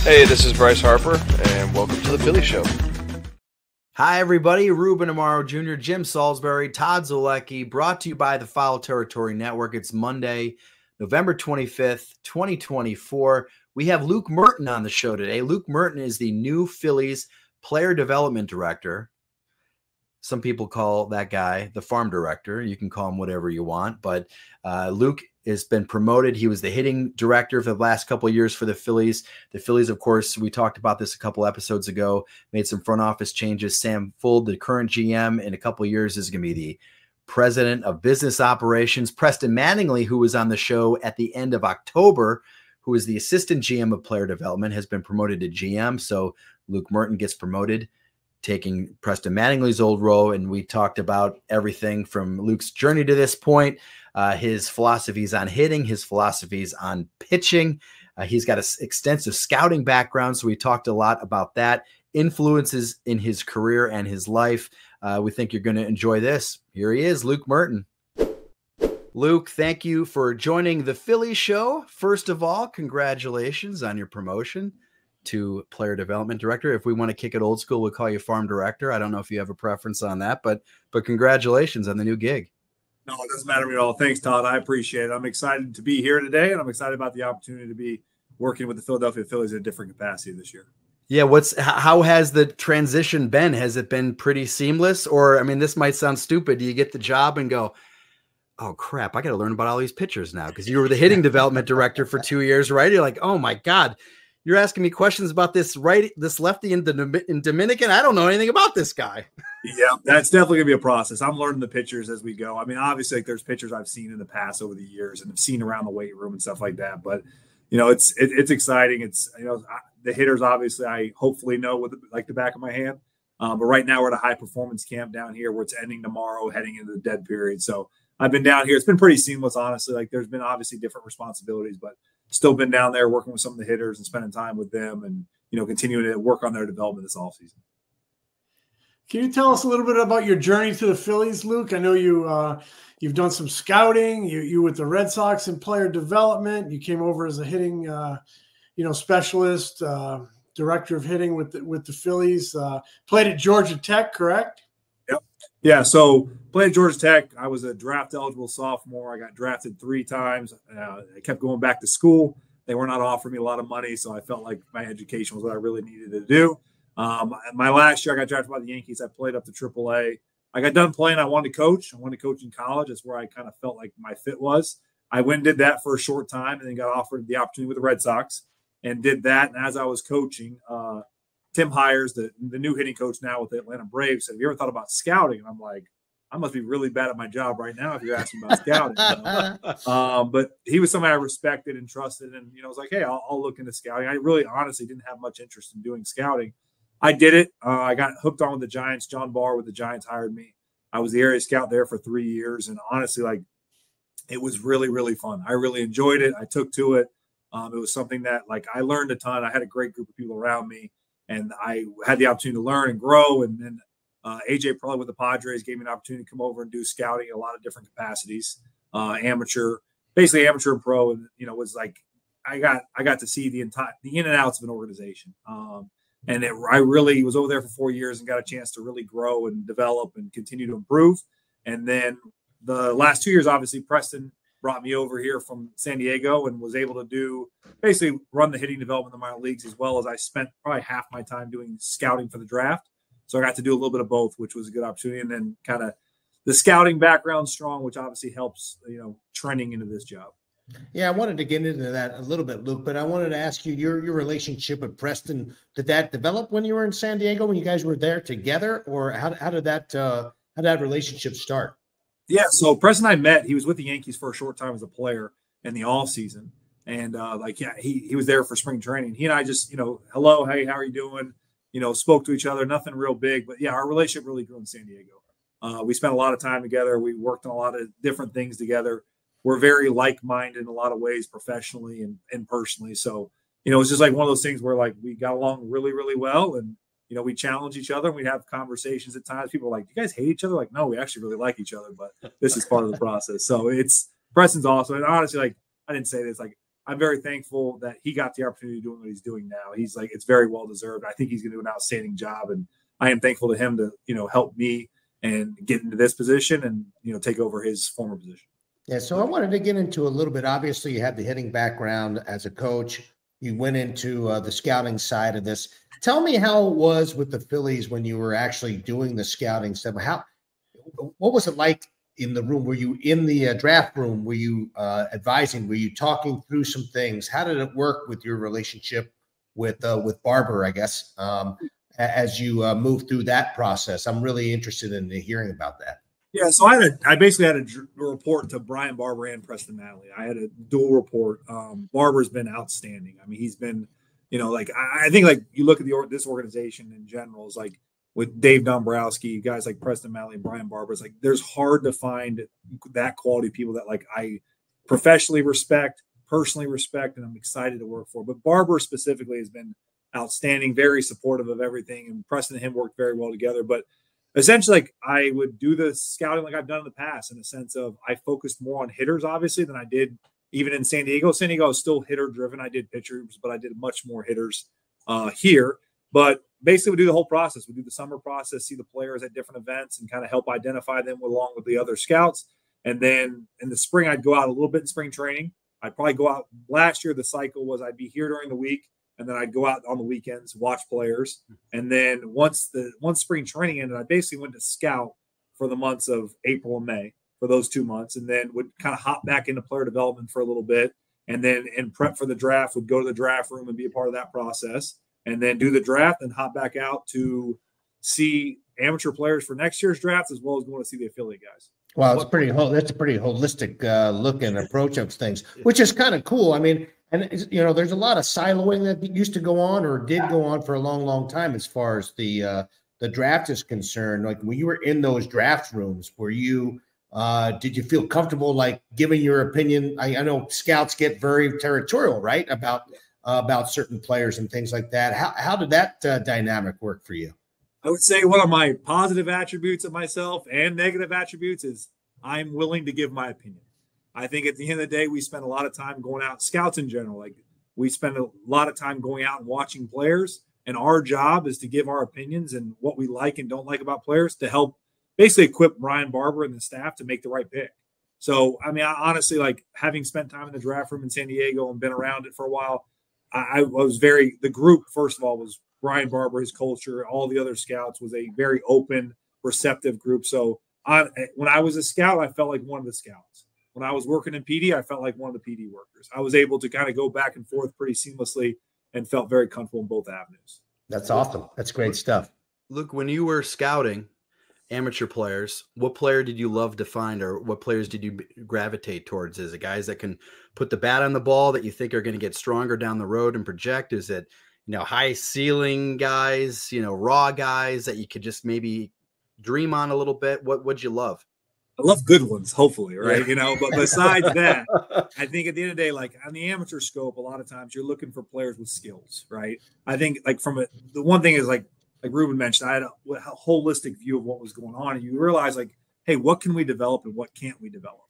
Hey, this is Bryce Harper, and welcome to the Philly Show. Hi, everybody. Ruben Amaro Jr., Jim Salisbury, Todd Zolecki, brought to you by the Foul Territory Network. It's Monday, November 25th, 2024. We have Luke Murton on the show today. Luke Murton is the new Phillies player development director. Some people call that guy the farm director. You can call him whatever you want, but Luke has been promoted. He was the hitting director for the last couple of years for the Phillies. The Phillies, of course, we talked about this a couple episodes ago, made some front office changes. Sam Fuld, the current GM, in a couple of years is going to be the president of business operations. Preston Mattingly, who was on the show at the end of October, who is the assistant GM of player development, has been promoted to GM. So Luke Murton gets promoted, taking Preston Mattingly's old role. And we talked about everything from Luke's journey to this point, his philosophies on hitting, his philosophies on pitching. He's got an extensive scouting background, so we talked a lot about that, influences in his career and his life. We think you're going to enjoy this. Here he is, Luke Murton. Luke, thank you for joining the Philly Show. First of all, congratulations on your promotion to player development director. If we want to kick it old school, we'll call you farm director. I don't know if you have a preference on that, but congratulations on the new gig. No, it doesn't matter to me at all. Thanks, Todd. I appreciate it. I'm excited to be here today, and I'm excited about the opportunity to be working with the Philadelphia Phillies in a different capacity this year. Yeah, how has the transition been? Has it been pretty seamless? Or, I mean, this might sound stupid. Do you get the job and go, oh, crap, I got to learn about all these pitchers now? Because you were the hitting development director for 2 years, right? You're like, oh, my God. You're asking me questions about this lefty in Dominican. I don't know anything about this guy. Yeah, that's definitely gonna be a process. I'm learning the pitchers as we go. I mean, obviously, like, there's pitchers I've seen in the past over the years and have seen around the weight room and stuff like that. But it's exciting. It's the hitters obviously I hopefully know with the back of my hand. But right now we're at a high performance camp down here where it's ending tomorrow, heading into the dead period. So I've been down here. It's been pretty seamless, honestly. Like, there's been obviously different responsibilities, but still been down there working with some of the hitters and spending time with them and, continuing to work on their development this offseason. Can you tell us a little bit about your journey to the Phillies, Luke? I know you've done some scouting. You with the Red Sox in player development. You came over as a hitting, specialist, director of hitting with the Phillies. Played at Georgia Tech, correct? Yep. Yeah. So played at Georgia Tech. I was a draft eligible sophomore. I got drafted 3 times. I kept going back to school. They were not offering me a lot of money, so I felt like my education was what I really needed to do. My last year, I got drafted by the Yankees. I played up to AAA. I got done playing. I wanted to coach. I wanted to coach in college. That's where I kind of felt like my fit was. I went and did that for a short time and then got offered the opportunity with the Red Sox and did that. And as I was coaching, Tim Hires, the new hitting coach now with the Atlanta Braves, said, "Have you ever thought about scouting?" And I'm like, I must be really bad at my job right now if you're asking about scouting. But he was somebody I respected and trusted. And, I was like, hey, I'll look into scouting. I really honestly didn't have much interest in doing scouting. I did it. I got hooked on with the Giants. John Barr with the Giants hired me. I was the area scout there for 3 years. And honestly, it was really, really fun. I really enjoyed it. I took to it. It was something that I learned a ton. I had a great group of people around me and I had the opportunity to learn and grow. And then AJ probably with the Padres gave me an opportunity to come over and do scouting in a lot of different capacities, amateur and pro. And, was I got to see the in and outs of an organization. I really was over there for 4 years and got a chance to really grow and develop and continue to improve. And then the last 2 years, obviously, Preston brought me over here from San Diego and was able to basically run the hitting development in the minor leagues, as well as I spent probably half my time doing scouting for the draft. So I got to do a little bit of both, which was a good opportunity. And then kind of the scouting background strong, which obviously helps, trending into this job. Yeah, I wanted to get into that a little bit, Luke, but I wanted to ask you your relationship with Preston. Did that develop when you were in San Diego, when you guys were there together, or how did that relationship start? Yeah, so Preston and I met. He was with the Yankees for a short time as a player in the off season, and he was there for spring training. He and I just hello, hey, how are you doing? Spoke to each other, nothing real big, but yeah, our relationship really grew in San Diego. We spent a lot of time together. We worked on a lot of different things together. We're very like-minded in a lot of ways, professionally and personally. So, it's just one of those things where we got along really, really well. And, we challenge each other and we have conversations at times. People are like, do you guys hate each other? No, we actually really like each other, but this is part of the process. So Preston's awesome. And honestly, I didn't say this, I'm very thankful that he got the opportunity to do what he's doing now. He's like, it's very well deserved. I think he's going to do an outstanding job, and I am thankful to him to, help me and get into this position and, take over his former position. Yeah. So I wanted to get into a little bit. Obviously, you have the hitting background as a coach. You went into the scouting side of this. Tell me how it was with the Phillies when you were actually doing the scouting stuff. What was it like in the room? Were you in the draft room? Were you advising? Were you talking through some things? How did it work with your relationship with Barber, I guess, as you moved through that process? I'm really interested in hearing about that. Yeah, so I basically had a report to Brian Barber and Preston Mattingly. I had a dual report. Barber's been outstanding. I mean, he's been, I think like you look at this organization in general is like with Dave Dombrowski, guys like Preston Mattingly and Brian Barber. It's like there's hard to find that quality of people that like I professionally respect, personally respect, and I'm excited to work for. But Barber specifically has been outstanding, very supportive of everything, and Preston and him worked very well together. But essentially, like I would do the scouting like I've done in the past, in the sense of I focused more on hitters, obviously, than I did even in San Diego. San Diego was still hitter driven. I did pitchers, but I did much more hitters here. But basically, we do the whole process. We do the summer process, see the players at different events, and kind of help identify them along with the other scouts. And then in the spring, I'd go out a little bit in spring training. I'd probably go out. Last year, the cycle was I'd be here during the week, and then I'd go out on the weekends, watch players. And then once spring training ended, I basically went to scout for the months of April and May for those 2 months, and then would kind of hop back into player development for a little bit. And then in prep for the draft, would go to the draft room and be a part of that process, and then do the draft and hop back out to see amateur players for next year's drafts, as well as going to see the affiliate guys. Wow, that's a pretty holistic look and approach of things, which is kind of cool. I mean, and there's a lot of siloing that used to go on or did go on for a long, long time as far as the draft is concerned. Like when you were in those draft rooms, were you did you feel comfortable like giving your opinion? I know scouts get very territorial, right, about certain players and things like that. How did that dynamic work for you? I would say one of my positive attributes of myself and negative attributes is I'm willing to give my opinion. I think at the end of the day, we spend a lot of time going out, scouts in general. Like we spend a lot of time going out and watching players, and our job is to give our opinions and what we like and don't like about players to help basically equip Brian Barber and the staff to make the right pick. So, I mean, I honestly, like having spent time in the draft room in San Diego and been around it for a while, I was the group, first of all, was Brian Barber, his culture, all the other scouts was a very open, receptive group. So when I was a scout, I felt like one of the scouts. When I was working in PD, I felt like one of the PD workers. I was able to kind of go back and forth pretty seamlessly and felt very comfortable in both avenues. That's awesome. That's great stuff. Luke, when you were scouting amateur players, what player did you love to find, or what players did you gravitate towards? Is it guys that can put the bat on the ball that you think are going to get stronger down the road and project? Is it, high ceiling guys, raw guys that you could just maybe dream on a little bit? What'd you love? I love good ones, hopefully, right? But besides that, I think at the end of the day, like on the amateur scope, a lot of times you're looking for players with skills, right? I think like the one thing is like Ruben mentioned, I had a holistic view of what was going on, and you realize like, hey, what can we develop and what can't we develop?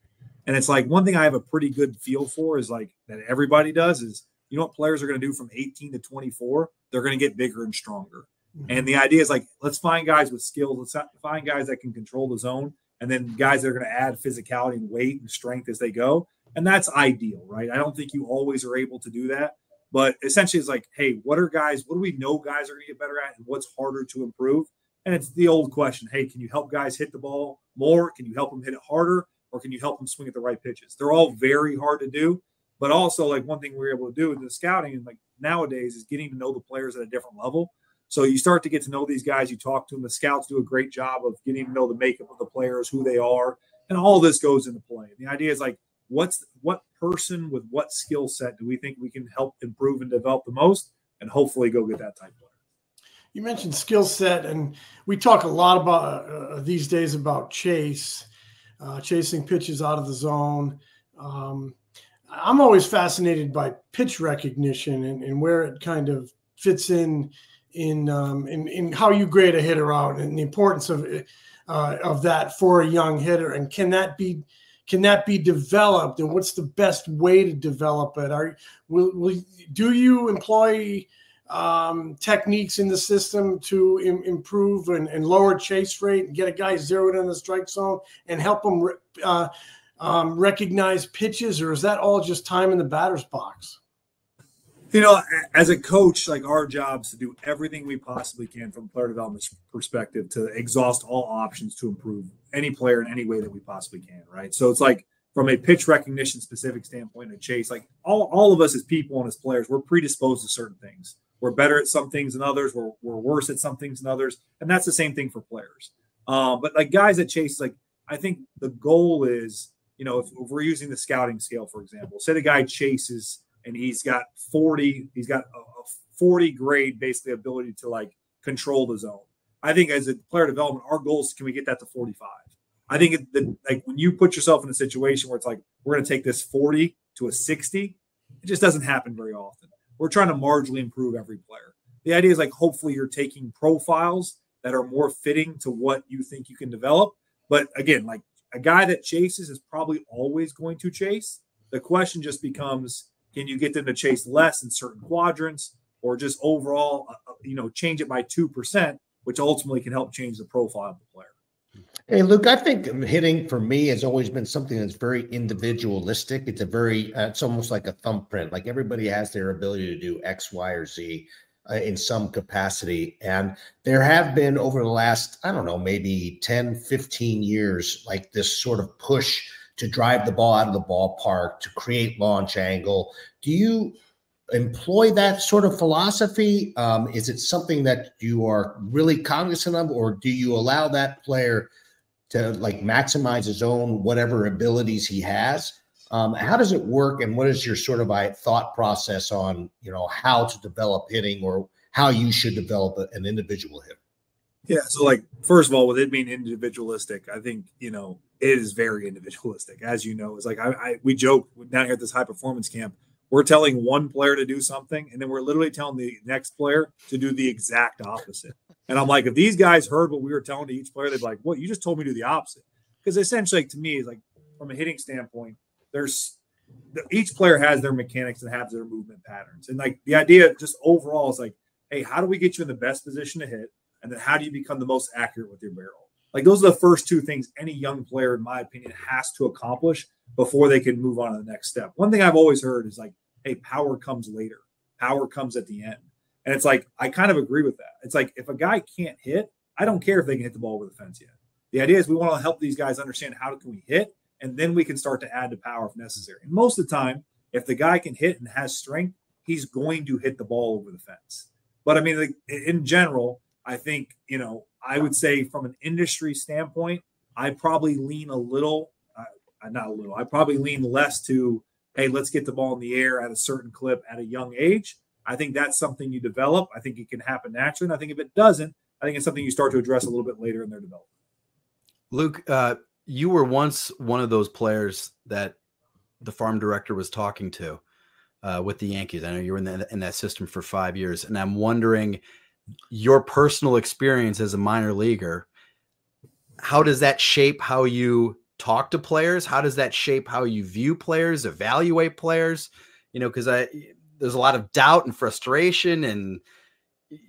And it's like one thing I have a pretty good feel for is like that everybody does is, what players are going to do from 18 to 24? They're going to get bigger and stronger. Mm-hmm. And the idea is like, let's find guys with skills. Let's find guys that can control the zone, and then guys that are going to add physicality and weight and strength as they go. And that's ideal, right? I don't think you always are able to do that. But essentially it's like, hey, what do we know guys are going to get better at, and what's harder to improve? And it's the old question, hey, can you help guys hit the ball more? Can you help them hit it harder? Or can you help them swing at the right pitches? They're all very hard to do. But also, like one thing we're able to do in the scouting, and like nowadays, is getting to know the players at a different level. So you start to get to know these guys. You talk to them. The scouts do a great job of getting to know the makeup of the players, who they are, and all this goes into play. And the idea is like, what person with what skill set do we think we can help improve and develop the most, and hopefully go get that type of player. You mentioned skill set, and we talk a lot about these days about chasing pitches out of the zone. I'm always fascinated by pitch recognition and where it kind of fits in how you grade a hitter out, and the importance of that for a young hitter. And can that be can that be developed, and what's the best way to develop it? Do you employ techniques in the system to improve and lower chase rate and get a guy zeroed in the strike zone and help him recognize pitches, or is that all just time in the batter's box? You know, as a coach, like, our job is to do everything we possibly can from a player development perspective to exhaust all options to improve any player in any way that we possibly can, right? So it's like, from a pitch recognition specific standpoint, a chase, like all of us as people and as players, we're predisposed to certain things. We're better at some things than others. We're worse at some things than others. And that's the same thing for players. But like guys that chase, like, I think the goal is, you know, if we're using the scouting scale, for example, say the guy chases and he's got a 40 grade, basically, ability to like control the zone. I think as a player development, our goal is, can we get that to 45? I think like when you put yourself in a situation where it's like, we're going to take this 40 to a 60, it just doesn't happen very often. We're trying to marginally improve every player. The idea is like, hopefully you're taking profiles that are more fitting to what you think you can develop. But again, like, a guy that chases is probably always going to chase. The question just becomes, can you get them to chase less in certain quadrants, or just overall, change it by 2%, which ultimately can help change the profile of the player. Hey, Luke, I think hitting for me has always been something that's very individualistic. It's almost like a thumbprint. Like, everybody has their ability to do X, Y, or Z in some capacity. And there have been, over the last, I don't know, maybe 10, 15 years, like this sort of push to drive the ball out of the ballpark, to create launch angle. Do you employ that sort of philosophy? Is it something that you are really cognizant of, or do you allow that player to like maximize his own whatever abilities he has? How does it work, and what is your sort of thought process on, how to develop hitting, or how you should develop an individual hitter? Yeah. So, like, first of all, with it being individualistic, I think, it is very individualistic. As you know, it's like, we joke down here at this high performance camp, we're telling one player to do something, and then we're literally telling the next player to do the exact opposite. And I'm like, if these guys heard what we were telling to each player, they'd be like, "What? You just told me to do the opposite." Because essentially, to me, is like, from a hitting standpoint, each player has their mechanics and has their movement patterns. And like, the idea just overall is like, hey, how do we get you in the best position to hit? And then how do you become the most accurate with your barrel? Like, those are the first two things any young player, in my opinion, has to accomplish before they can move on to the next step. One thing I've always heard is like, hey, power comes later. Power comes at the end. And it's like, I kind of agree with that. It's like, if a guy can't hit, I don't care if they can hit the ball over the fence yet. The idea is we want to help these guys understand how can we hit, and then we can start to add to power if necessary. And most of the time, if the guy can hit and has strength, he's going to hit the ball over the fence. But I mean, like, in general, I think, I would say from an industry standpoint, I probably lean I probably lean less to, hey, let's get the ball in the air at a certain clip at a young age. I think that's something you develop. I think it can happen naturally. And I think if it doesn't, I think it's something you start to address a little bit later in their development. Luke, you were once one of those players that the farm director was talking to with the Yankees. I know you were in that system for 5 years, and I'm wondering your personal experience as a minor leaguer. How does that shape how you talk to players? How does that shape how you view players, evaluate players? Because there's a lot of doubt and frustration, and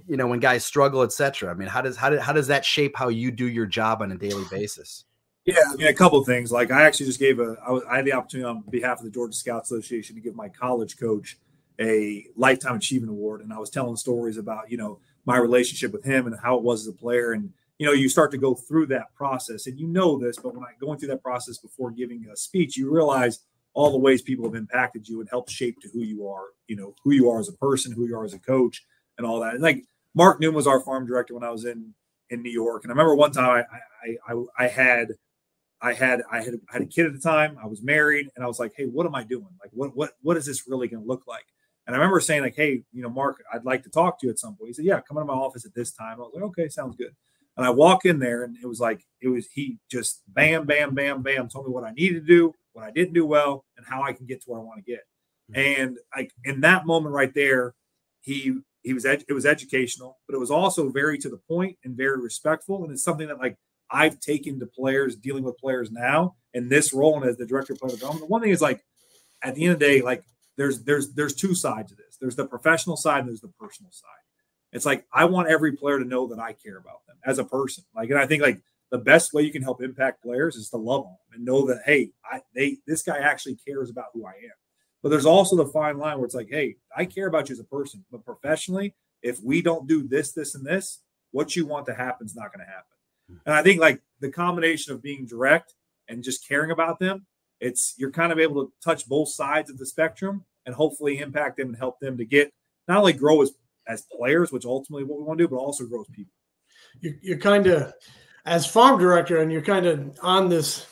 when guys struggle, etc. I mean, how does that shape how you do your job on a daily basis? Yeah, I mean, a couple of things. Like, I actually just I had the opportunity on behalf of the Georgia Scout Association to give my college coach a Lifetime Achievement Award, and I was telling stories about my relationship with him and how it was as a player. And you start to go through that process, and this, but when I going through that process before giving a speech, you realize all the ways people have impacted you and helped shape to who you are, who you are as a person, who you are as a coach, and all that. And like, Mark Newman was our farm director when I was in New York, and I remember one time I had a kid at the time. I was married, and I was like, hey, what am I doing? Like, what is this really going to look like? And I remember saying, like, hey, Mark, I'd like to talk to you at some point. He said, yeah, come into my office at this time. I was like, okay, sounds good. And I walk in there, and he just bam, bam, bam, bam, told me what I needed to do, what I didn't do well, and how I can get to where I want to get. Mm-hmm. And like, in that moment right there, it was educational, but it was also very to the point and very respectful. And it's something that, like, I've taken to players, dealing with players now, in this role and as the director of player development, the one thing is like at the end of the day, like there's two sides of this. There's the professional side and there's the personal side. It's like I want every player to know that I care about them as a person. Like, and I think like the best way you can help impact players is to love them and know that, hey, this guy actually cares about who I am. But there's also the fine line where it's like, hey, I care about you as a person, but professionally, if we don't do this, this, and this, what you want to happen is not going to happen. And I think like the combination of being direct and just caring about them, you're kind of able to touch both sides of the spectrum and hopefully impact them and help them to get not only grow as players, which ultimately what we want to do, but also grow as people. You're kind of, as farm director, and you're kind of on this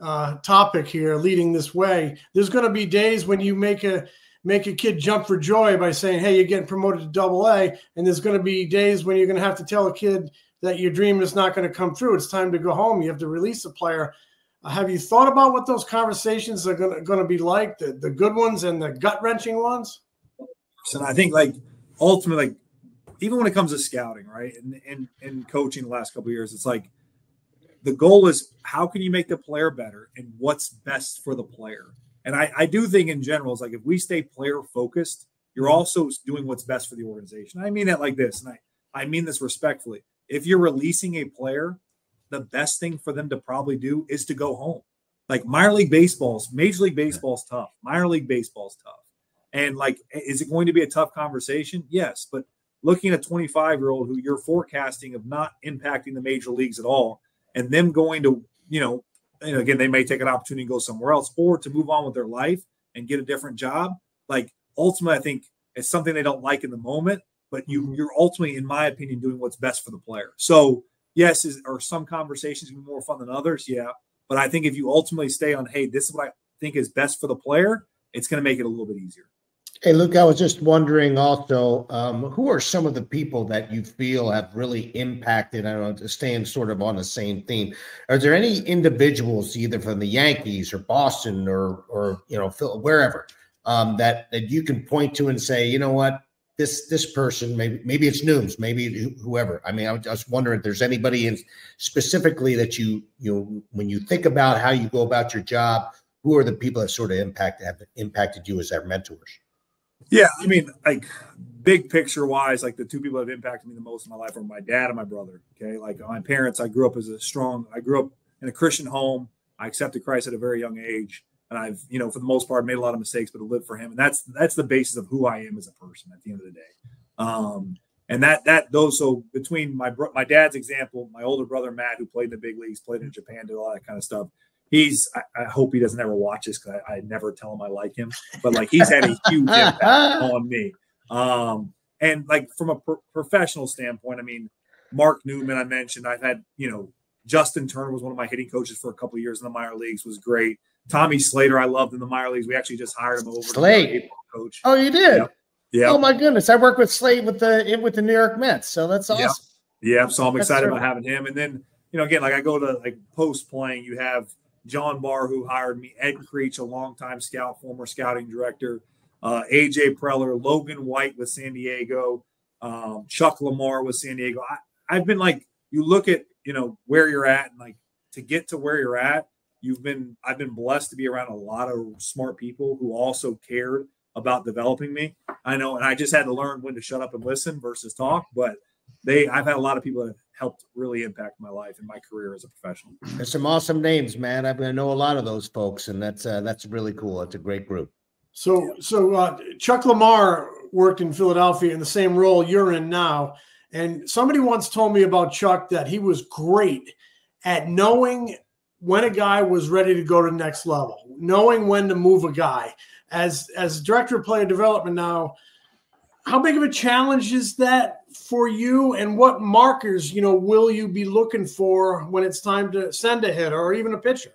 topic here, leading this way. There's going to be days when you make a kid jump for joy by saying, hey, you're getting promoted to AA. And there's going to be days when you're going to have to tell a kid that your dream is not going to come true. It's time to go home. You have to release a player. Have you thought about what those conversations are going to be like, the good ones and the gut-wrenching ones? And I think, like, ultimately, like, even when it comes to scouting, right, and coaching the last couple of years, it's like the goal is how can you make the player better and what's best for the player. And I do think in general, it's like if we stay player-focused, you're also doing what's best for the organization. I mean that like this, and I mean this respectfully. If you're releasing a player, the best thing for them to probably do is to go home. Like Major League Baseball's tough. Minor League Baseball's tough. And like, is it going to be a tough conversation? Yes. But looking at a 25-year-old who you're forecasting of not impacting the major leagues at all and them going to, again, they may take an opportunity and go somewhere else or to move on with their life and get a different job. Like ultimately, I think it's something they don't like in the moment, but you're ultimately, in my opinion, doing what's best for the player. So yes, are some conversations going to be more fun than others? Yeah. But I think if you ultimately stay on, hey, this is what I think is best for the player, it's going to make it a little bit easier. Hey, Luke, I was just wondering also, who are some of the people that you feel have really impacted, I don't know, staying sort of on the same theme. Are there any individuals either from the Yankees or Boston or wherever that you can point to and say, you know what, this person, maybe it's Nooms, maybe whoever. I mean, I was just wondering if there's anybody specifically that you when you think about how you go about your job, who are the people that sort of have impacted you as their mentors? Yeah, I mean, like big picture wise, like the two people that have impacted me the most in my life are my dad and my brother. Okay, like my parents, I grew up in a Christian home. I accepted Christ at a very young age, and I've, for the most part, made a lot of mistakes, but I lived for Him, and that's the basis of who I am as a person at the end of the day. And so between my dad's example, my older brother Matt, who played in the big leagues, played in Japan, did all that kind of stuff. I hope he doesn't ever watch this because I never tell him I like him, but like he's had a huge impact on me. And like from a professional standpoint, I mean, Mark Newman, I mentioned, I've had, Justin Turner was one of my hitting coaches for a couple of years in the minor leagues, was great. Tommy Slater, I loved in the minor leagues. We actually just hired him over Slate coach. Oh, you did? Yep. Yeah. Oh my goodness. I work with Slate with the New York Mets. So that's awesome. Yeah. So I'm excited about having him. And then, again, like I go to like post playing, you have John Barr, who hired me, Ed Creech, a longtime scout, former scouting director, AJ Preller, Logan White with San Diego, Chuck Lamar with San Diego. I've been like, you look at, where you're at, and like to get to where you're at, I've been blessed to be around a lot of smart people who also cared about developing me. I know, and I just had to learn when to shut up and listen versus talk, but I've had a lot of people that have helped really impact my life and my career as a professional. There's some awesome names, man. I know a lot of those folks, and that's really cool. It's a great group. So Chuck Lamar worked in Philadelphia in the same role you're in now. And somebody once told me about Chuck that he was great at knowing when a guy was ready to go to the next level, knowing when to move a guy. As director of player development now, how big of a challenge is that for you, and what markers, will you be looking for when it's time to send a hitter or even a pitcher?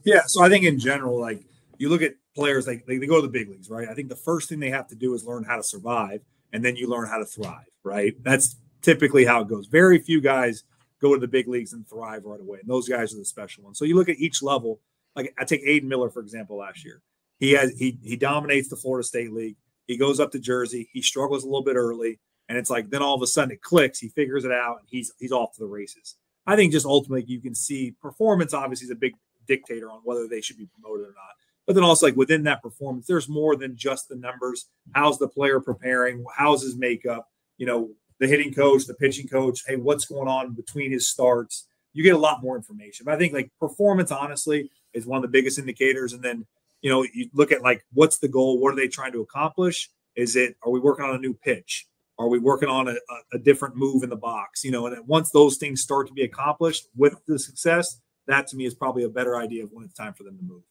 Yeah, so I think in general, like you look at players, like they go to the big leagues, right? I think the first thing they have to do is learn how to survive, and then you learn how to thrive, right? That's typically how it goes. Very few guys go to the big leagues and thrive right away, and those guys are the special ones. So you look at each level. Like I take Aidan Miller, for example, last year. He dominates the Florida State League. He goes up to Jersey. He struggles a little bit early, and it's like then all of a sudden it clicks. He figures it out, and he's off to the races. I think just ultimately you can see performance obviously is a big dictator on whether they should be promoted or not. But then also, like, within that performance, there's more than just the numbers. How's the player preparing? How's his makeup? You know, the hitting coach, the pitching coach. Hey, what's going on between his starts? You get a lot more information. But I think, like, performance, honestly, is one of the biggest indicators. And then, you know, you look at, like, what's the goal? What are they trying to accomplish? Are we working on a new pitch? Are we working on a different move in the box? You know, and once those things start to be accomplished with the success, that to me is probably a better idea of when it's time for them to move.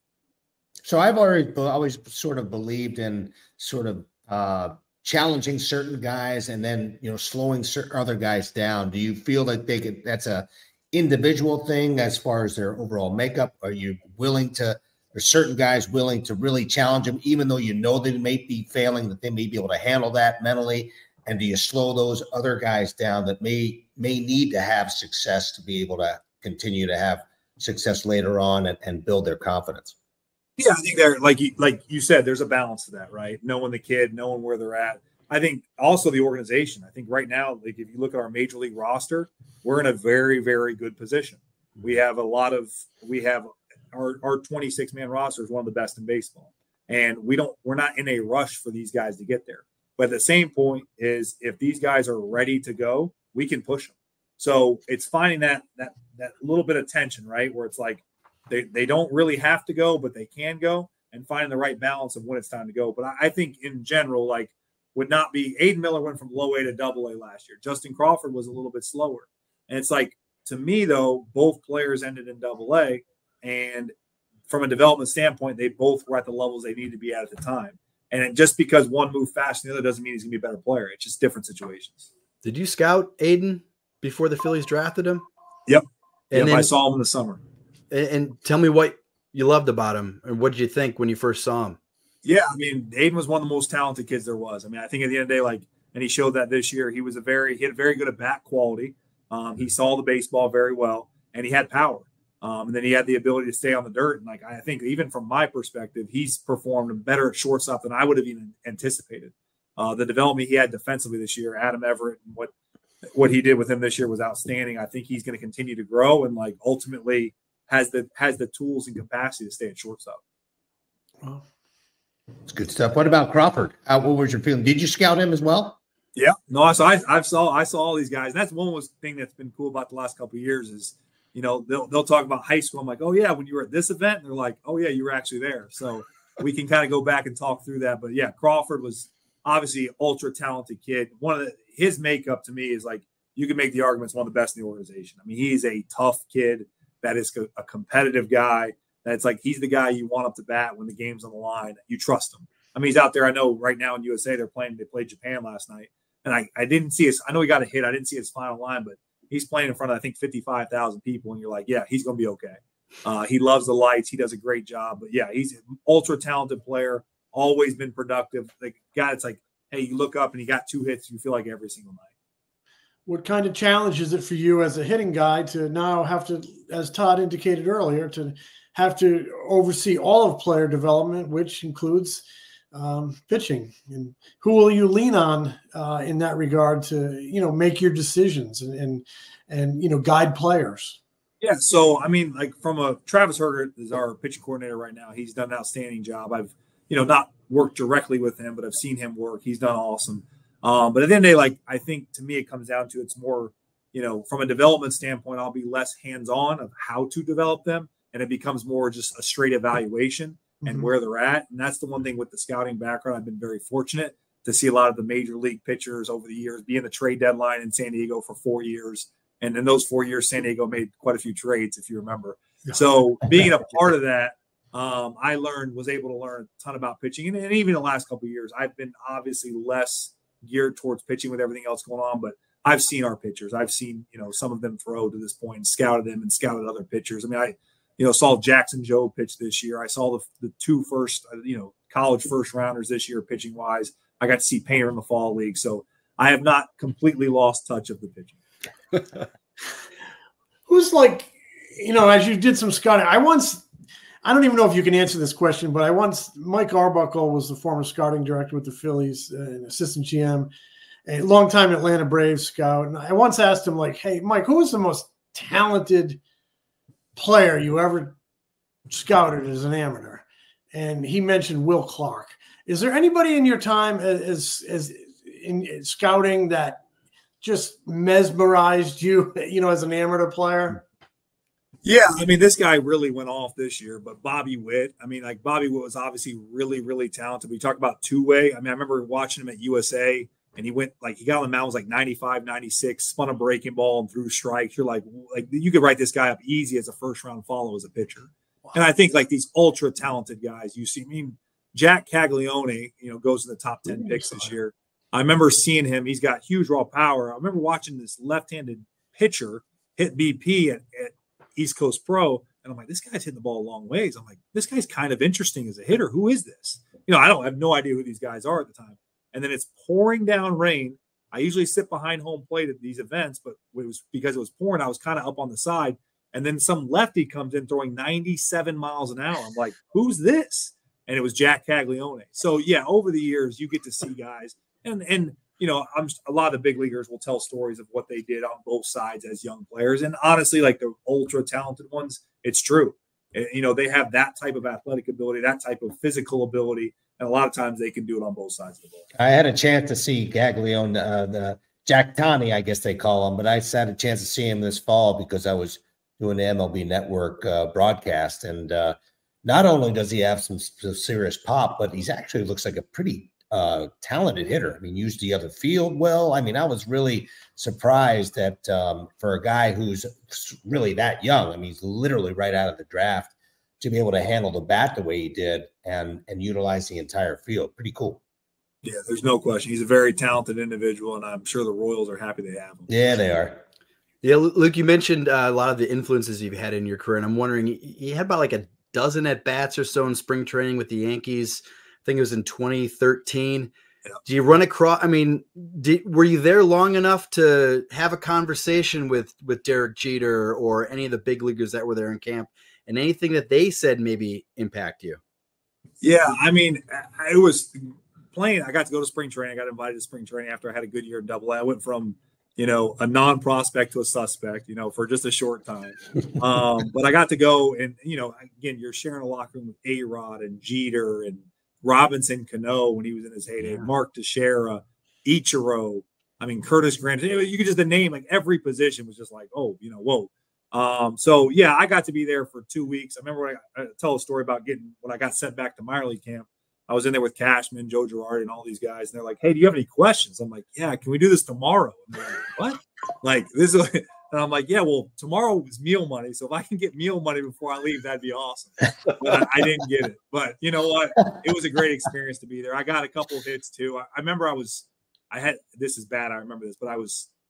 So I've always sort of believed in sort of challenging certain guys and then, you know, slowing certain other guys down. Do you feel like that's a individual thing as far as their overall makeup? Are you willing to, are certain guys willing to really challenge them, even though you know they may be failing, that they may be able to handle that mentally? And do you slow those other guys down that may need to have success to be able to continue to have success later on and build their confidence? Yeah, I think they're like you said, there's a balance to that, right? Knowing the kid, knowing where they're at. I think also the organization. I think right now, like, if you look at our major league roster, we're in a very, very good position. We have our 26-man roster is one of the best in baseball. And we're not in a rush for these guys to get there. But at the same point is, if these guys are ready to go, we can push them. So it's finding that little bit of tension, right? Where it's like, they don't really have to go, but they can go, and finding the right balance of when it's time to go. But I think in general, like, would not be – Aidan Miller went from low A to double A last year. Justin Crawford was a little bit slower. And it's like, to me, though, both players ended in double A, and from a development standpoint, they both were at the levels they needed to be at the time. And just because one moved faster than the other doesn't mean he's going to be a better player. It's just different situations. Did you scout Aidan before the Phillies drafted him? Yep. And I saw him in the summer. And tell me what you loved about him, and what did you think when you first saw him? Yeah, I mean, Aidan was one of the most talented kids there was. I mean, I think at the end of the day, like, and he showed that this year. He had very good at bat quality. He saw the baseball very well, and he had power. And then he had the ability to stay on the dirt. And, like, I think even from my perspective, he's performed better at shortstop than I would have even anticipated. The development he had defensively this year, Adam Everett, and what he did with him this year was outstanding. I think he's going to continue to grow and, like, ultimately has the tools and capacity to stay at shortstop. Wow. That's good stuff. What about Crawford? What was your feeling? Did you scout him as well? Yeah, no, I saw all these guys. And that's one thing that's been cool about the last couple of years is, you know, they'll talk about high school. I'm like, oh yeah, when you were at this event, and they're like, oh yeah, you were actually there. So we can kind of go back and talk through that. But yeah, Crawford was obviously an ultra talented kid. His makeup to me is like, you can make the argument it's one of the best in the organization. I mean, he's a tough kid that is a competitive guy. That's like, he's the guy you want up to bat when the game's on the line. You trust him. I mean, he's out there. I know right now in USA they played Japan last night, and I didn't see I know he got a hit. I didn't see his final line, but he's playing in front of, I think, 55,000 people, and you're like, yeah, he's going to be okay. He loves the lights. He does a great job. But yeah, he's an ultra talented player. Always been productive. Like, guy, it's like, hey, you look up and he got 2 hits. You feel like every single night. What kind of challenge is it for you as a hitting guy to now have to, as Todd indicated earlier, to have to oversee all of player development, which includes pitching? And who will you lean on in that regard to, you know, make your decisions and you know, guide players? Yeah. So, I mean, like, Travis Hergert is our pitching coordinator right now. He's done an outstanding job. I've, you know, not worked directly with him, but I've seen him work. He's done awesome. But at the end of the day, like, I think to me, it comes down to, it's more, you know, from a development standpoint, I'll be less hands-on of how to develop them. And it becomes more just a straight evaluation and where they're at. And that's the one thing with the scouting background. I've been very fortunate to see a lot of the major league pitchers over the years, be in the trade deadline in San Diego for 4 years. And in those 4 years, San Diego made quite a few trades, if you remember. Yeah. So being a part of that, I was able to learn a ton about pitching. And even the last couple of years, I've been obviously less geared towards pitching with everything else going on, but I've seen our pitchers. I've seen, you know, some of them throw to this point, and scouted them and scouted other pitchers. I mean, I saw Jackson Joe pitch this year. I saw the 2 first, college first rounders this year pitching wise. I got to see Painter in the fall league. So I have not completely lost touch of the pitching. Who's like, you know, as you did some scouting, I don't even know if you can answer this question, but Mike Arbuckle was the former scouting director with the Phillies, an assistant GM, a longtime Atlanta Braves scout. And I once asked him, like, hey, Mike, who was the most talented player you ever scouted as an amateur, and he mentioned Will Clark. Is there anybody in your time as in scouting that just mesmerized you, as an amateur player? Yeah, I mean, this guy really went off this year, but Bobby Witt, I mean, like Bobby Witt was obviously really, really talented. We talk about two-way. I mean, I remember watching him at USA, and he got on the mound, was like 95, 96, spun a breaking ball and threw strikes. You're like you could write this guy up easy as a first-round follow as a pitcher. Wow. And I think like these ultra-talented guys, you see, I mean, Jack Caglione, goes in the top 10 picks this year. I remember seeing him. He's got huge raw power. I remember watching this left-handed pitcher hit BP at East Coast Pro, and I'm like, this guy's hitting the ball a long ways. I'm like, this guy's kind of interesting as a hitter. Who is this? I have no idea who these guys are at the time. And then it's pouring down rain. I usually sit behind home plate at these events, but because it was pouring, I was kind of up on the side. And then some lefty comes in throwing 97 miles an hour. I'm like, who's this? And it was Jack Caglione. So yeah, over the years, you get to see guys, and a lot of the big leaguers will tell stories of what they did on both sides as young players. And honestly, like the ultra talented ones, it's true. They have that type of athletic ability, that type of physical ability. And a lot of times they can do it on both sides of the ball. I had a chance to see Caglione, the Jack Tani, I guess they call him, but I had a chance to see him this fall because I was doing the MLB Network broadcast. And not only does he have some serious pop, but he's actually looks like a pretty talented hitter. I mean, used the other field well. I mean, I was really surprised that for a guy who's really that young, I mean, he's literally right out of the draft, to be able to handle the bat the way he did and utilize the entire field. Pretty cool. Yeah, there's no question. He's a very talented individual, and I'm sure the Royals are happy they have him. Yeah, they are. Yeah, Luke, you mentioned a lot of the influences you've had in your career, and I'm wondering, you had about like a dozen at-bats or so in spring training with the Yankees. I think it was in 2013. Yeah. Do you run across, were you there long enough to have a conversation with Derek Jeter or any of the big leaguers that were there in camp, and anything that they said maybe impact you? Yeah, I mean, it was playing. I got to go to spring training. I got invited to spring training after I had a good year in Double-A. I went from, a non-prospect to a suspect, for just a short time. But I got to go and, again, you're sharing a locker room with A-Rod and Jeter and Robinson Cano when he was in his heyday, Mark Teixeira, Ichiro, Curtis Grant. You could just name like every position was just like, oh, whoa. So yeah, I got to be there for 2 weeks. I remember I tell a story about when I got sent back to minor league camp. I was in there with Cashman, Joe Girardi, and all these guys, and they're like, "Hey, do you have any questions?" I'm like, "Yeah, can we do this tomorrow?" And they're like, "What?" Like this is. And I'm like, yeah, well, tomorrow is meal money. So if I can get meal money before I leave, that'd be awesome. But I didn't get it. But you know what? It was a great experience to be there. I got a couple of hits too. I remember this is bad. I remember this, but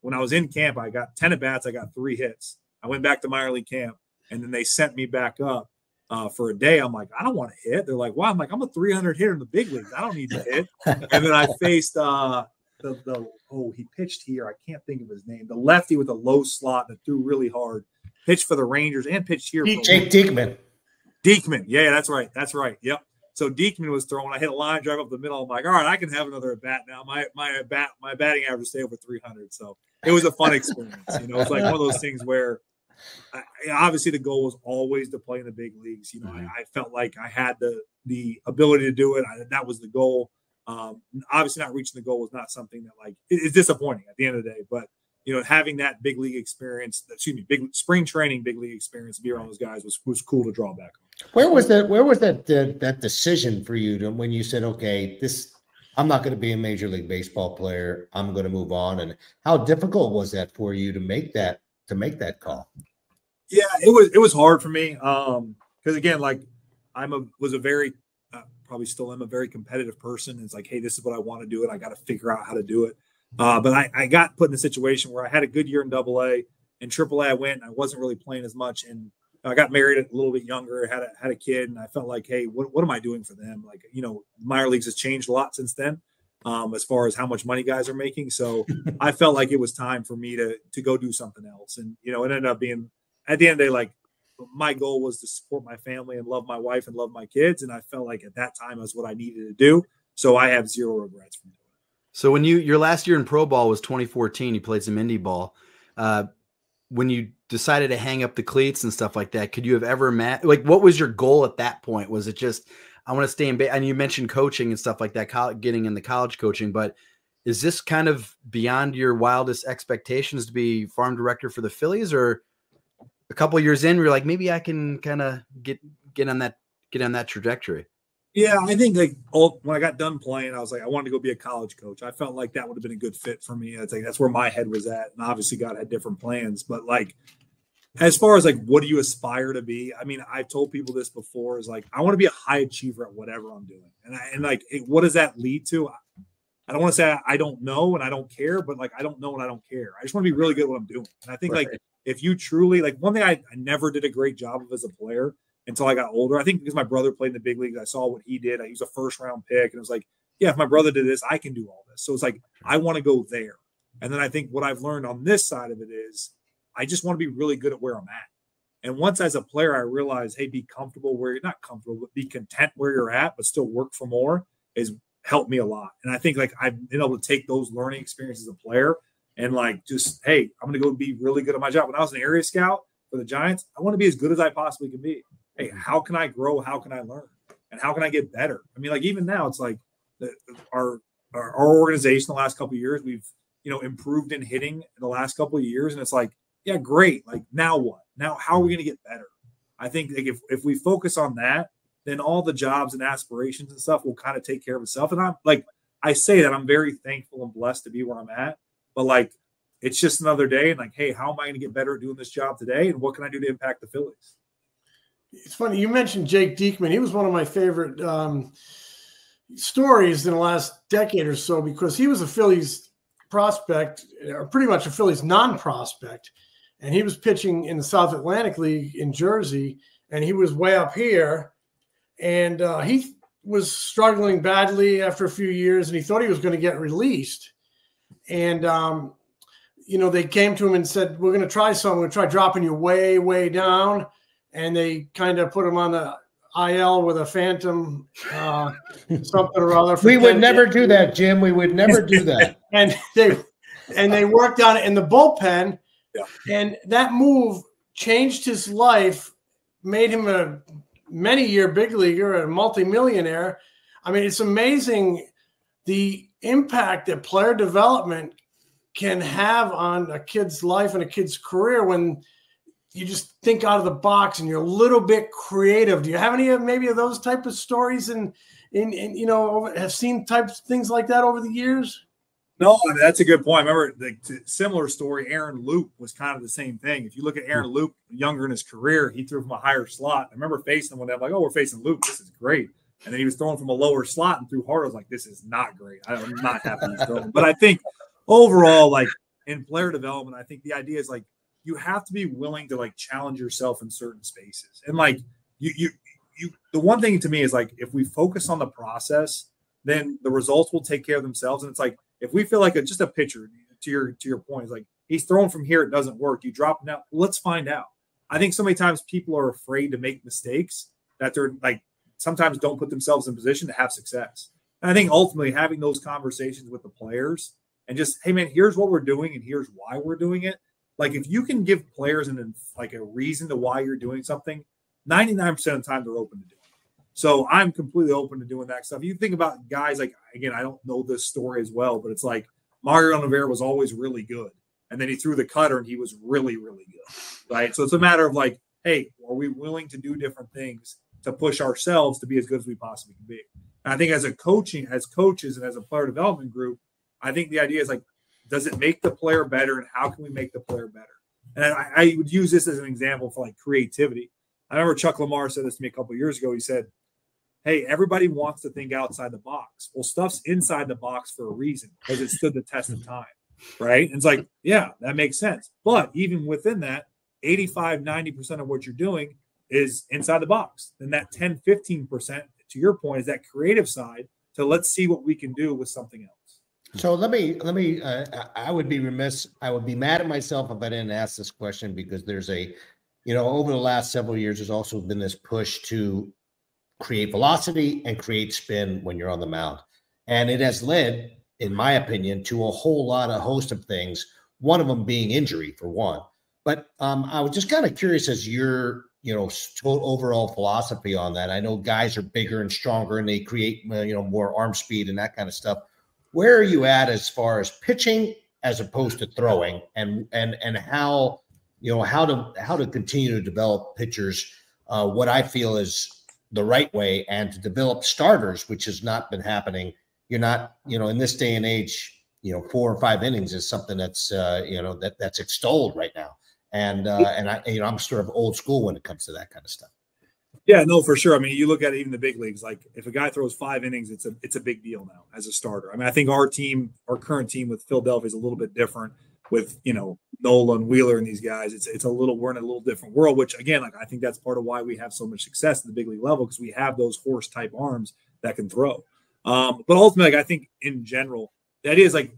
when I was in camp, I got 10 at-bats. I got 3 hits. I went back to minor league camp, and then they sent me back up for a day. I'm like, I don't want to hit. They're like, wow. I'm like, I'm a 300 hitter in the big leagues. I don't need to hit. And then I faced he pitched here. I can't think of his name. The lefty with a low slot that threw really hard. Pitched for the Rangers and pitched here. Jake Diekman. Diekman. Yeah, that's right. That's right. Yep. So Diekman was throwing. I hit a line drive up the middle. I'm like, all right, I can have another at bat now. My batting average stay over 300. So it was a fun experience. It's like one of those things where obviously the goal was always to play in the big leagues. I felt like I had the ability to do it. That was the goal. Obviously not reaching the goal was not something that it's disappointing at the end of the day, but having that big league experience, big spring training, big league experience to be around those guys was cool to draw back on. Where was that decision for you when you said, okay, I'm not going to be a Major League Baseball player. I'm going to move on. And how difficult was that for you to make that call? Yeah, it was hard for me. Cause again, was a very, probably still am a very competitive person. It's like, hey, this is what I want to do, and I got to figure out how to do it. But I got put in a situation where I had a good year in Double-A. In Triple-A, I went and I wasn't really playing as much. And I got married a little bit younger, had a kid, and I felt like, hey, what am I doing for them? Minor leagues has changed a lot since then, as far as how much money guys are making. So I felt like it was time for me to go do something else. And, it ended up being, at the end of the day, my goal was to support my family and love my wife and love my kids. And I felt like at that time was what I needed to do. So I have zero regrets from doing it. So when your last year in pro ball was 2014, you played some indie ball. When you decided to hang up the cleats and stuff like that, could you have ever like, what was your goal at that point? Was it just, I want to stay in, and you mentioned coaching and stuff like that, getting in the college coaching, but is this kind of beyond your wildest expectations to be farm director for the Phillies, or a couple of years in, you're like, maybe I can kind of get on that trajectory? Yeah, I think like when I got done playing, I was like, I wanted to go be a college coach. I felt like that would have been a good fit for me. It's like that's where my head was at, and obviously God had different plans. But like, as far as like, what do you aspire to be? I mean, I've told people this before. Is like, I want to be a high achiever at whatever I'm doing, and like, what does that lead to? I don't want to say I don't know and I don't care, but like I don't know and I don't care. I just want to be really good at what I'm doing. And I think like if you truly like one thing I never did a great job of as a player until I got older. I think because my brother played in the big leagues, I saw what he did. He was a first round pick, and it was like, yeah, if my brother did this, I can do all this. So it's like I want to go there. And then I think what I've learned on this side of it is I just want to be really good at where I'm at. And once as a player, I realized, hey, be comfortable where you're not comfortable, but be content where you're at, but still work for more is helped me a lot. And I think like I've been able to take those learning experiences as a player and like just, hey, I'm going to go be really good at my job. When I was an area scout for the Giants, I want to be as good as I possibly can be. Hey, how can I grow? How can I learn? And how can I get better? I mean, like even now, it's like our organization the last couple of years, we've, improved in hitting in the last couple of years. And it's like, yeah, great. Like now what? Now, how are we going to get better? I think like if we focus on that, then all the jobs and aspirations and stuff will kind of take care of itself. And I'm like, I say that I'm very thankful and blessed to be where I'm at, but like, it's just another day. And like, hey, how am I going to get better at doing this job today? And what can I do to impact the Phillies? It's funny. You mentioned Jake Diekman. He was one of my favorite stories in the last decade or so, because he was a Phillies prospect, or pretty much a Phillies non-prospect. And he was pitching in the South Atlantic League in Jersey, and he was way up here. And he was struggling badly after a few years, and he thought he was going to get released. And, they came to him and said, we're going to try something. We're going to try dropping you way, way down. And they kind of put him on the IL with a phantom something or other. We would never do that, Jim. We would never do that. and they worked on it in the bullpen. Yeah. And that move changed his life, made him a many-year big leaguer, a multimillionaire. I mean, it's amazing the impact that player development can have on a kid's life and a kid's career when you just think out of the box and you're a little bit creative. Do you have any of maybe of those type of stories and have seen types of things like that over the years? No, I mean, that's a good point. I remember the similar story. Aaron Luke was kind of the same thing. If you look at Aaron Luke, younger in his career, he threw from a higher slot. I remember facing him one day. I'm like, oh, we're facing Luke. This is great. And then he was throwing from a lower slot and threw harder. I was like, this is not great. I'm not happy he's throwing. But I think overall, like in player development, I think the idea is like you have to be willing to like challenge yourself in certain spaces. And like you the one thing to me is like if we focus on the process, then the results will take care of themselves. And it's like if we feel like just a pitcher, to your point, is like he's throwing from here, it doesn't work. You drop him out. Let's find out. I think so many times people are afraid to make mistakes that they're like sometimes don't put themselves in position to have success. And I think ultimately having those conversations with the players and just, hey man, here's what we're doing and here's why we're doing it. Like if you can give players like a reason to why you're doing something, 99% of the time they're open to doing it. So I'm completely open to doing that stuff. You think about guys like, again, I don't know this story as well, but it's like Mario Rivera was always really good. And then he threw the cutter and he was really, really good. Right. So it's a matter of like, hey, are we willing to do different things to push ourselves to be as good as we possibly can be? And I think as coaches and as a player development group, I think the idea is like, does it make the player better and how can we make the player better? And I would use this as an example for like creativity. I remember Chuck Lamar said this to me a couple of years ago. He said, hey, everybody wants to think outside the box. Well, stuff's inside the box for a reason because it stood the test of time, right? And it's like, yeah, that makes sense. But even within that, 85, 90% of what you're doing is inside the box. Then that 10, 15%, to your point, is that creative side to let's see what we can do with something else. So let me. I would be remiss. I would be mad at myself if I didn't ask this question because there's over the last several years, there's also been this push to create velocity and create spin when you're on the mound, and it has led, in my opinion, to a host of things. One of them being injury, for one. But I was just kind of curious as your, overall philosophy on that. I know guys are bigger and stronger and they create, more arm speed and that kind of stuff. Where are you at as far as pitching as opposed to throwing, and how, how to continue to develop pitchers, what I feel is the right way, and to develop starters, which has not been happening. You're not, in this day and age, 4 or 5 innings is something that's, that's extolled right now. And I'm sort of old school when it comes to that kind of stuff. Yeah, no, for sure. I mean, you look at it, even the big leagues, like if a guy throws 5 innings, it's a big deal now as a starter. I mean, I think our current team with Philadelphia is a little bit different with, Nolan, Wheeler, and these guys. We're in a little different world, which again, like I think that's part of why we have so much success at the big league level, because we have those horse type arms that can throw. But ultimately, like, I think in general, that is like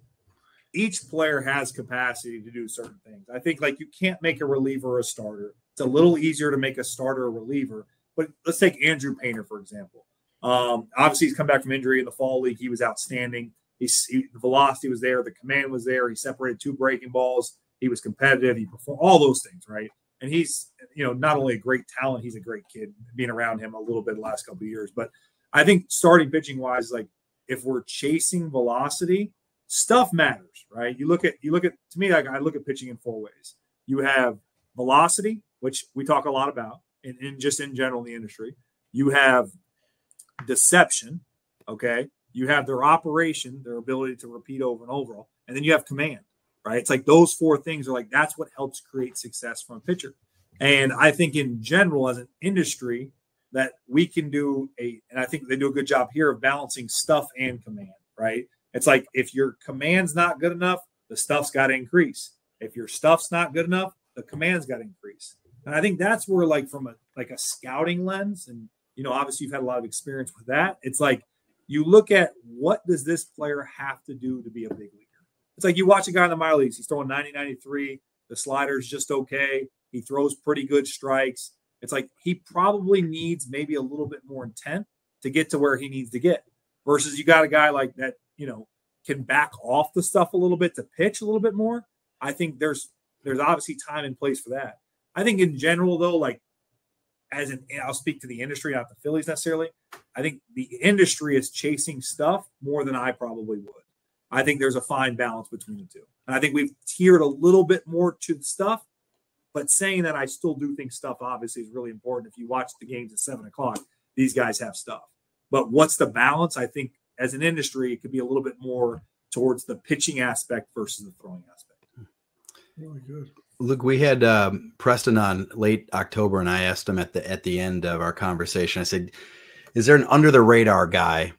each player has capacity to do certain things. I think like you can't make a reliever a starter. It's a little easier to make a starter a reliever. But let's take Andrew Painter, for example. Obviously, he's come back from injury in the fall league. He was outstanding. The velocity was there. The command was there. He separated 2 breaking balls. He was competitive. He performed all those things, right? And he's, not only a great talent, he's a great kid, being around him a little bit the last couple of years. But I think starting pitching-wise, like if we're chasing velocity, stuff matters, right? You look at to me, like I look at pitching in 4 ways. You have velocity, which we talk a lot about, in just in general in the industry. You have deception, okay? You have their operation, their ability to repeat over and over, and then you have command, right? It's like those 4 things are like that's what helps create success from a pitcher. And I think in general, as an industry, that we can do and I think they do a good job here of balancing stuff and command, right? It's like if your command's not good enough, the stuff's got to increase. If your stuff's not good enough, the command's got to increase. And I think that's where, like, from a scouting lens, and obviously you've had a lot of experience with that. It's like you look at what does this player have to do to be a big leaguer. It's like you watch a guy in the minor leagues. He's throwing 90-93. The slider's just okay. He throws pretty good strikes. It's like he probably needs maybe a little bit more intent to get to where he needs to get. Versus you got a guy like that, can back off the stuff a little bit to pitch a little bit more. I think there's obviously time and place for that. I think in general, though, like I'll speak to the industry, not the Phillies necessarily. I think the industry is chasing stuff more than I probably would. I think there's a fine balance between the two. And I think we've tiered a little bit more to the stuff, but saying that I still do think stuff obviously is really important. If you watch the games at 7:00, these guys have stuff. But what's the balance? I think as an industry, it could be a little bit more towards the pitching aspect versus the throwing aspect. Really good. Look, we had Preston on late October, and I asked him at the end of our conversation, I said, is there an under the radar guy?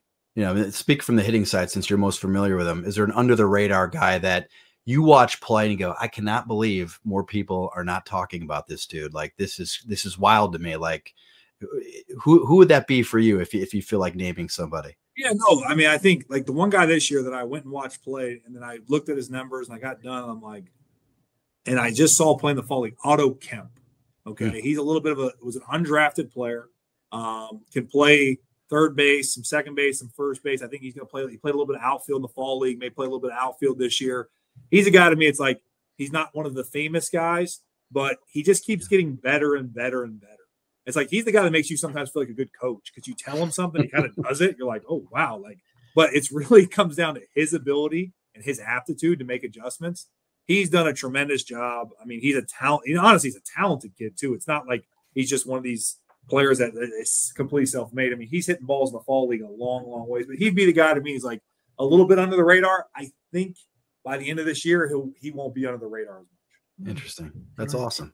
Speak from the hitting side since you're most familiar with him. Is there an under the radar guy that you watch play and you go, I cannot believe more people are not talking about this dude. Like this is wild to me. Like who would that be for you if you feel like naming somebody? Yeah, no, I mean, I think like the one guy this year that I went and watched play, and then I looked at his numbers and I got done. And I'm like, and I just saw playing the fall league, Otto Kemp. Okay. Yeah. He's a little bit was an undrafted player, can play third base, some second base, some first base. I think he's going to play. He played a little bit of outfield in the fall league, may play a little bit of outfield this year. He's a guy to me. It's like, he's not one of the famous guys, but he just keeps getting better and better and better. It's like, he's the guy that makes you sometimes feel like a good coach because you tell him something, he kind of does it. You're like, oh, wow. But it's really comes down to his ability and his aptitude to make adjustments. He's done a tremendous job. I mean, he's a talent. Honestly, he's a talented kid too. It's not like he's just one of these players that is completely self-made. I mean, he's hitting balls in the fall league a long, long ways, but he'd be the guy to me. He's like a little bit under the radar. I think by the end of this year, he won't be under the radar as much. Interesting. That's awesome.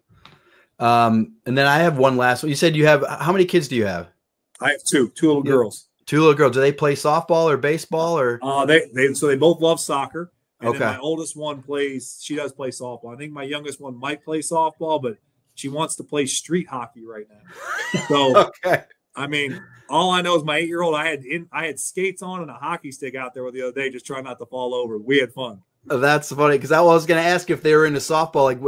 And then I have one last one. You said you have, how many kids do you have? I have two little girls. 2 little girls. Do they play softball or baseball or? So they both love soccer. And okay. Then my oldest one she does play softball. I think my youngest one might play softball, but she wants to play street hockey right now. So, okay. I mean, all I know is my 8-year-old, I had skates on and a hockey stick out there the other day, just trying not to fall over. We had fun. Oh, that's funny because I was going to ask if they were into softball. Like,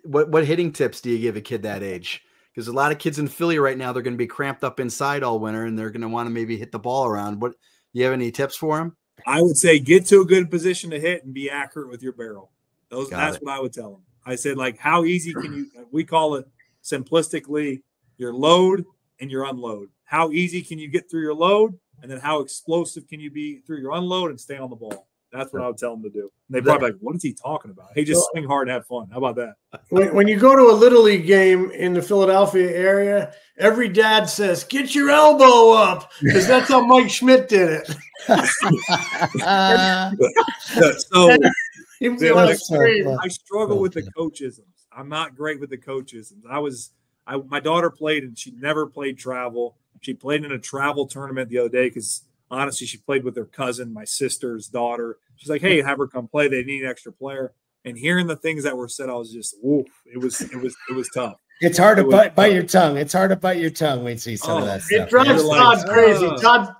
what hitting tips do you give a kid that age? Because a lot of kids in Philly right now, they're going to be cramped up inside all winter, and they're going to want to maybe hit the ball around. Do you have any tips for them? I would say get to a good position to hit and be accurate with your barrel. That's what I would tell them. I said, like, how easy can you, we call it simplistically your load and your unload. How easy can you get through your load? And then how explosive can you be through your unload and stay on the ball? That's what I would tell them to do. And they'd probably be like, what is he talking about? Hey, just swing hard and have fun. How about that? When you go to a Little League game in the Philadelphia area, every dad says, get your elbow up, because that's how Mike Schmidt did it. I struggle with the coachisms. I'm not great with the coachisms. My daughter played, and she never played travel. She played in a travel tournament the other day because honestly, she played with her cousin, my sister's daughter. She's like, hey, have her come play. They need an extra player. And hearing the things that were said, I was just, woof. It was tough. It's hard to bite your tongue. It's hard to bite your tongue when you see some of that stuff. It drives Todd crazy.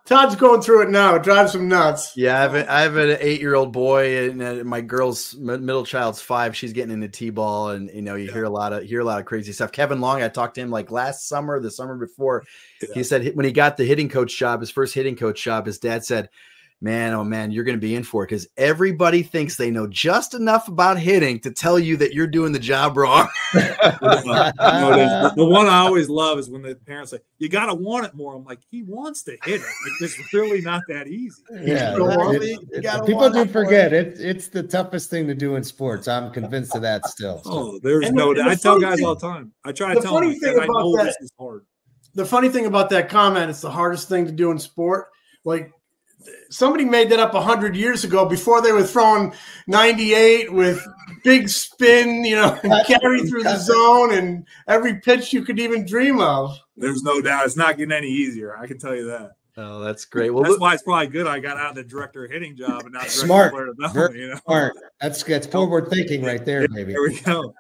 Todd's going through it now. It drives him nuts. Yeah, I have an 8-year-old boy, and my girl's middle child's 5. She's getting into t-ball, and you hear a lot of crazy stuff. Kevin Long, I talked to him like last summer, the summer before. Yeah. He said when he got the hitting coach job, his first hitting coach job, his dad said, man, oh man, you're going to be in for it because everybody thinks they know just enough about hitting to tell you that you're doing the job wrong. The one I always love is when the parents say, you got to want it more. I'm like, he wants to hit it. It's really not that easy. Yeah, people do forget it's the toughest thing to do in sports. I'm convinced of that still. Oh, there's no doubt. I tell guys all the time. I try to tell them, I know this is hard. The funny thing about that comment, it's the hardest thing to do in sport. Like, somebody made that up 100 years ago before they were throwing 98 with big spin, and carry through the zone and every pitch you could even dream of. There's no doubt. It's not getting any easier. I can tell you that. Oh, that's great. Well, that's why it's probably good I got out of the director of hitting job and not smart. Player development, Smart. That's forward thinking right there, baby. There we go.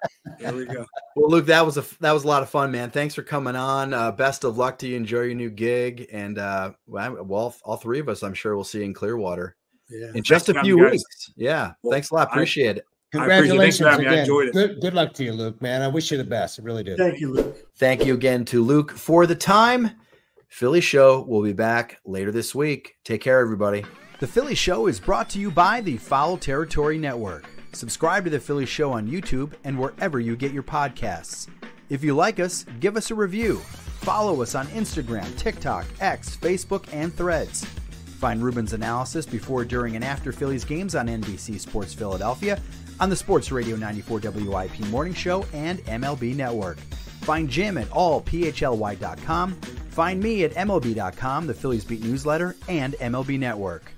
Well, Luke, that was a lot of fun, man. Thanks for coming on. Best of luck to you. Enjoy your new gig, and all three of us, I'm sure, will see you in Clearwater in just a few weeks. Yeah, well, thanks a lot. Appreciate it. Congratulations again. I enjoyed it. Good luck to you, Luke, man. I wish you the best. I really do. Thank you, Luke. Thank you again to Luke for the time. Philly Show will be back later this week. Take care, everybody. The Philly Show is brought to you by the Foul Territory Network. Subscribe to The Philly Show on YouTube and wherever you get your podcasts. If you like us, give us a review. Follow us on Instagram, TikTok, X, Facebook, and Threads. Find Ruben's analysis before, during, and after Phillies games on NBC Sports Philadelphia, on the Sports Radio 94 WIP Morning Show, and MLB Network. Find Jim at allphly.com. Find me at MLB.com, the Phillies Beat newsletter, and MLB Network.